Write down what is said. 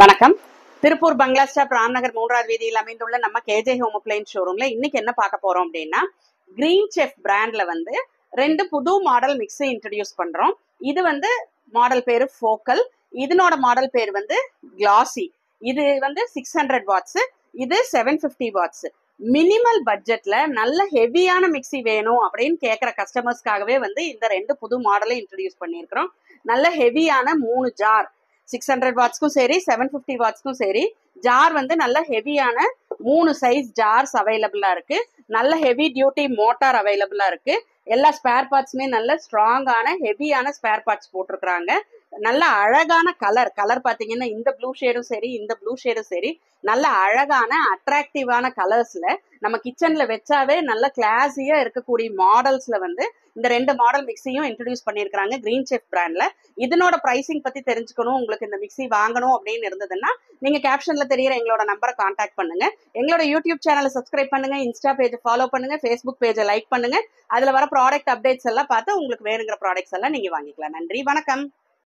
வணக்கம். திருப்பூர் பங்களா ஸ்டாப் ராம்நகர் 3வது வீதியில் அமைந்துள்ள நம்ம கேஜே ஹோம் அப்ளையன்ஸ் ஷோரூம்ல இன்னைக்கு என்ன பார்க்க போறோம் அப்படின்னா, கிரீன் செஃப் பிராண்ட்ல வந்து 2 புது மாடல் மிக்ஸி இன்ட்ரடியூஸ் பண்றோம். இது வந்து மாடல் பேரு ஃபோக்கல், இதனோட மாடல் பேர் வந்து கிளாசி. இது வந்து 600 வாட்ஸ், இது 750 வாட்ஸ். மினிமல் பட்ஜெட்ல நல்ல ஹெவியான மிக்ஸி வேணும் அப்படின்னு கேட்குற கஸ்டமர்ஸ்க்காகவே வந்து இந்த 2 புது மாடலை இன்ட்ரடியூஸ் பண்ணியிருக்கிறோம். நல்ல ஹெவியான 3 ஜார், 600 வாட்ஸ்க்கும் சரி 750 வாட்ஸ்க்கும் சரி, ஜார் வந்து நல்ல ஹெவியான 3 சைஸ் ஜார்ஸ் அவைலபிளா இருக்கு. நல்ல ஹெவி டியூட்டி மோட்டார் அவைலபிளா இருக்கு. எல்லா ஸ்பேர் பார்ட்ஸுமே நல்ல ஸ்ட்ராங்கான ஹெவியான ஸ்பேர் பார்ட்ஸ் போட்டிருக்கிறாங்க. நல்ல அழகான கலர் பாத்தீங்கன்னா இந்த ப்ளூ ஷேடும் சரி இந்த ப்ளூ ஷேடும் சரி நல்ல அழகான அட்ராக்டிவான கலர்ஸ்ல நம்ம கிச்சன்ல வச்சாவே நல்ல கிளாஸியா இருக்கக்கூடிய மாடல்ஸ்ல வந்து இந்த 2 மாடல் மிக்ஸியும் இன்ட்ரடியூஸ் பண்ணியிருக்காங்க கிரீன் செஃப் பிராண்ட்ல. இதனோட பிரைசிங் பத்தி தெரிஞ்சுக்கணும், உங்களுக்கு இந்த மிக்ஸி வாங்கணும் அப்படின்னு இருந்ததுன்னா நீங்க கேப்ஷன்ல தெரியுற எங்களோட நம்பரை கான்டாக்ட் பண்ணுங்க. எங்களோட யூடியூப் சேனலை சப்ஸ்கிரைப் பண்ணுங்க, இன்ஸ்டா பேஜை ஃபாலோ பண்ணுங்க, ஃபேஸ்புக் பேஜை லைக் பண்ணுங்க. அதுல வர ப்ராடக்ட் அப்டேட்ஸ் எல்லாம் பார்த்து உங்களுக்கு வேணுங்கிற ப்ராடக்ட்ஸ் எல்லாம் நீங்க வாங்கிக்கலாம். நன்றி, வணக்கம்.